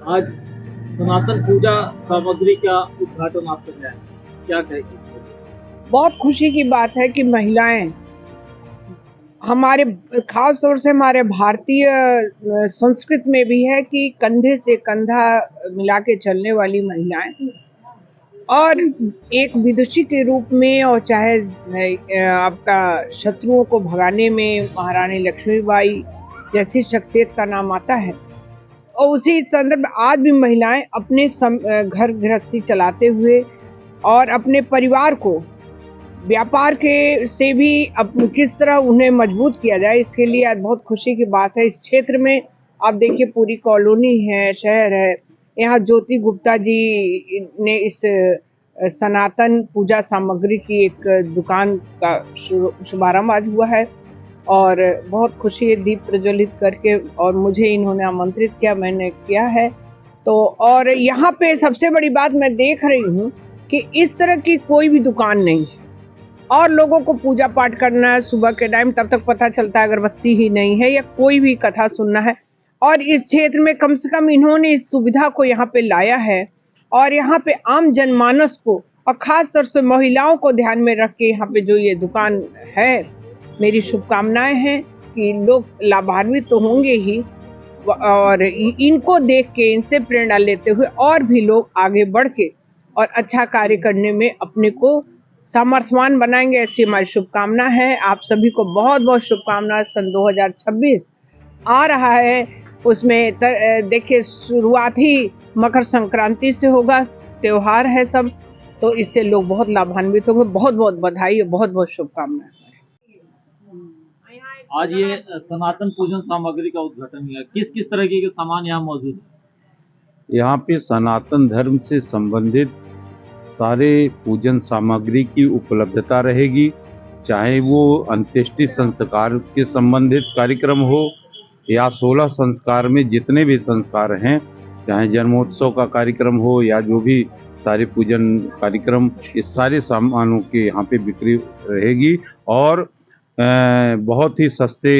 आज सनातन पूजा सामग्री का उद्घाटन आप कर रहे हैं, क्या कहेंगे? बहुत खुशी की बात है कि महिलाएं हमारे खास तौर से हमारे भारतीय संस्कृति में भी है कि कंधे से कंधा मिला के चलने वाली महिलाएं और एक विदुषी के रूप में और चाहे आपका शत्रुओं को भगाने में महारानी लक्ष्मीबाई जैसी शख्सियत का नाम आता है। और उसी संदर्भ में आज भी महिलाएं अपने घर गृहस्थी चलाते हुए और अपने परिवार को व्यापार के से भी किस तरह उन्हें मजबूत किया जाए, इसके लिए आज बहुत खुशी की बात है। इस क्षेत्र में आप देखिए पूरी कॉलोनी है, शहर है, यहाँ ज्योति गुप्ता जी ने इस सनातन पूजा सामग्री की एक दुकान का शुभारंभ आज हुआ है और बहुत खुशी है दीप प्रज्वलित करके, और मुझे इन्होंने आमंत्रित किया, मैंने किया है। तो और यहाँ पे सबसे बड़ी बात मैं देख रही हूँ कि इस तरह की कोई भी दुकान नहीं है और लोगों को पूजा पाठ करना है सुबह के टाइम, तब तक पता चलता है अगरबत्ती ही नहीं है या कोई भी कथा सुनना है। और इस क्षेत्र में कम से कम इन्होंने इस सुविधा को यहाँ पे लाया है और यहाँ पे आम जनमानस को और ख़ास तौर से महिलाओं को ध्यान में रख के यहाँ पे जो ये दुकान है, मेरी शुभकामनाएं हैं कि लोग लाभान्वित तो होंगे ही और इनको देख के, इनसे प्रेरणा लेते हुए और भी लोग आगे बढ़ के और अच्छा कार्य करने में अपने को सामर्थ्यवान बनाएंगे, ऐसी हमारी शुभकामना है। आप सभी को बहुत बहुत शुभकामनाएं। सन 2026 आ रहा है, उसमें देखिए शुरुआत ही मकर संक्रांति से होगा, त्योहार है सब, तो इससे लोग बहुत लाभान्वित होंगे। बहुत बहुत बधाई और बहुत बहुत शुभकामनाएं। आज ये सनातन पूजन सामग्री का उद्घाटन हुआ, किस किस तरह के सामान यहाँ मौजूद है? यहाँ पे सनातन धर्म से संबंधित सारे पूजन सामग्री की उपलब्धता रहेगी, चाहे वो अंत्येष्टि संस्कार के संबंधित कार्यक्रम हो या 16 संस्कार में जितने भी संस्कार हैं, चाहे जन्मोत्सव का कार्यक्रम हो या जो भी सारे पूजन कार्यक्रम, इस सारे सामानों के यहाँ पे बिक्री रहेगी और बहुत ही सस्ते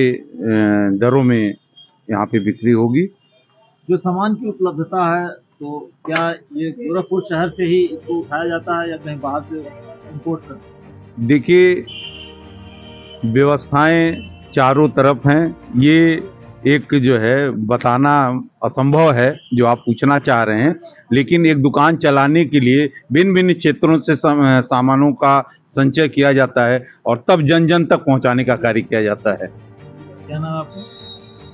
दरों में यहाँ पे बिक्री होगी। जो सामान की उपलब्धता है, तो क्या ये गोरखपुर शहर से ही इसको उठाया जाता है या कहीं बाहर से इंपोर्ट करते हैं? देखिए, व्यवस्थाएं चारों तरफ हैं, ये एक जो है बताना असंभव है जो आप पूछना चाह रहे हैं, लेकिन एक दुकान चलाने के लिए भिन्न भिन्न क्षेत्रों से सामानों का संचय किया जाता है और तब जन जन तक पहुंचाने का कार्य किया जाता है। क्या नाम आपका?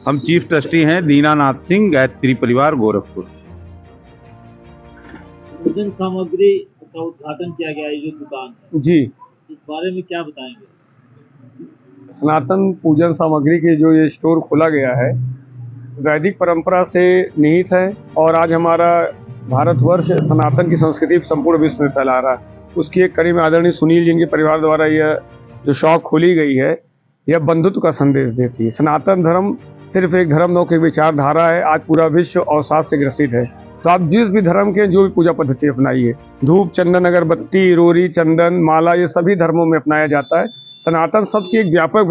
हम चीफ ट्रस्टी हैं दीनानाथ सिंह, गायत्री परिवार, गोरखपुर। पूजन सामग्री का उद्घाटन किया गया है, ये जो दुकान है, जी, इस बारे में क्या बताएंगे? सनातन पूजन सामग्री के जो ये स्टोर खोला गया है, वैदिक परंपरा से निहित है और आज हमारा भारतवर्ष सनातन की संस्कृति संपूर्ण विश्व में फैला रहा है। उसकी एक कड़ी में आदरणीय सुनील जी के परिवार द्वारा यह जो शॉप खोली गई है, यह बंधुत्व का संदेश देती है। सनातन धर्म सिर्फ एक धर्म न, की विचारधारा है। आज पूरा विश्व अवसाद से ग्रसित है, तो आप जिस भी धर्म के जो भी पूजा पद्धति अपनाइए, धूप, चंदन, अगरबत्ती, रोरी, चंदन, माला, ये सभी धर्मों में अपनाया जाता है। सनातन शब्द की एक व्यापक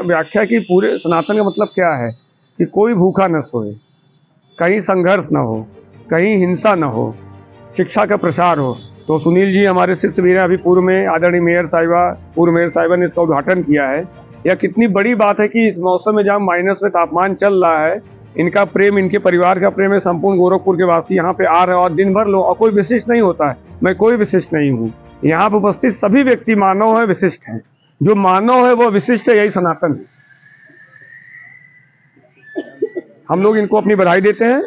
व्याख्या की पूरे सनातन का मतलब क्या है कि कोई भूखा न सोए, कहीं संघर्ष न हो, कहीं हिंसा न हो, शिक्षा का प्रसार हो। तो सुनील जी हमारे शिष्य भी हैं, अभी पूर्व में आदरणीय मेयर साहिबा, पूर्व मेयर साहिबा ने इसका उद्घाटन किया है। यह कितनी बड़ी बात है कि इस मौसम में जहाँ माइनस में तापमान चल रहा है, इनका प्रेम, इनके परिवार का प्रेम है, संपूर्ण गोरखपुर के वासी यहाँ पे आ रहे हैं और दिन भर लोग, और कोई विशिष्ट नहीं होता है, मैं कोई विशिष्ट नहीं हूँ। यहाँ पर उपस्थित सभी व्यक्ति मानव है, विशिष्ट हैं। जो मानव है वो विशिष्ट है, यही सनातन है। हम लोग इनको अपनी बधाई देते हैं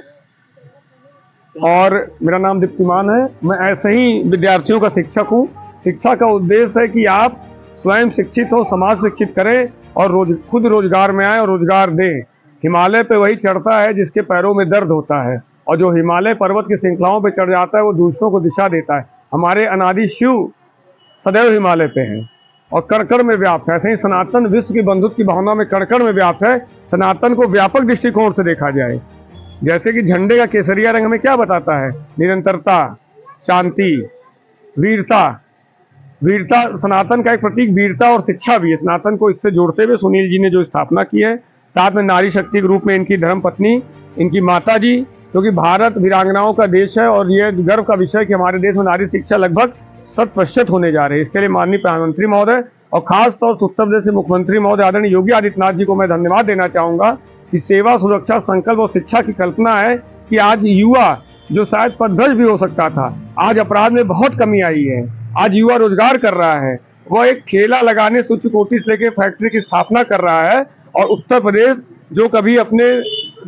और मेरा नाम दीप्तिमान है। मैं ऐसे ही विद्यार्थियों का शिक्षक हूँ। शिक्षा का उद्देश्य है कि आप स्वयं शिक्षित हो, समाज शिक्षित करें और खुद रोजगार में आए और रोजगार दें। हिमालय पे वही चढ़ता है जिसके पैरों में दर्द होता है, और जो हिमालय पर्वत की श्रृंखलाओं पे चढ़ जाता है वो दूसरों को दिशा देता है। हमारे अनादि शिव सदैव हिमालय पे हैं और कण-कण में व्याप्त है। ऐसे ही सनातन विश्व की बंधुत्व की भावना में कण-कण में व्याप्त है। सनातन को व्यापक दृष्टिकोण से देखा जाए, जैसे कि झंडे का केसरिया रंग हमें क्या बताता है? निरंतरता, शांति, वीरता। वीरता सनातन का एक प्रतीक, वीरता और शिक्षा भी है। सनातन को इससे जोड़ते हुए सुनील जी ने जो स्थापना की है, साथ में नारी शक्ति के रूप में इनकी धर्म पत्नी, इनकी माता जी, क्योंकि भारत वीरांगनाओं का देश है और ये गर्व का विषय कि हमारे देश में नारी शिक्षा लगभग 100% होने जा रही है। इसके लिए माननीय प्रधानमंत्री महोदय और खास तौर से उत्तर प्रदेश के मुख्यमंत्री महोदय आदरणीय योगी आदित्यनाथ जी को मैं धन्यवाद देना चाहूँगा कि सेवा, सुरक्षा, संकल्प और शिक्षा की कल्पना है कि आज युवा जो शायद पदभ्रष्ट भी हो सकता था, आज अपराध में बहुत कमी आई है। आज युवा रोजगार कर रहा है, वह एक ठेला लगाने से उच्च कोटि से लेकर फैक्ट्री की स्थापना कर रहा है। और उत्तर प्रदेश जो कभी अपने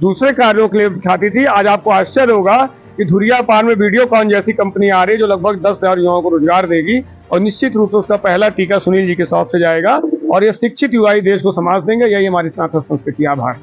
दूसरे कार्यों के लिए खाती थी, आज आपको आश्चर्य होगा कि धुरियापार में वीडियोकॉन जैसी कंपनी आ रही है जो लगभग 10,000 युवाओं को रोजगार देगी और निश्चित रूप से उसका पहला टीका सुनील जी के शॉप से जाएगा और ये शिक्षित युवा ही देश को समाज देंगे। यही हमारी सनातन संस्कृति। आभार।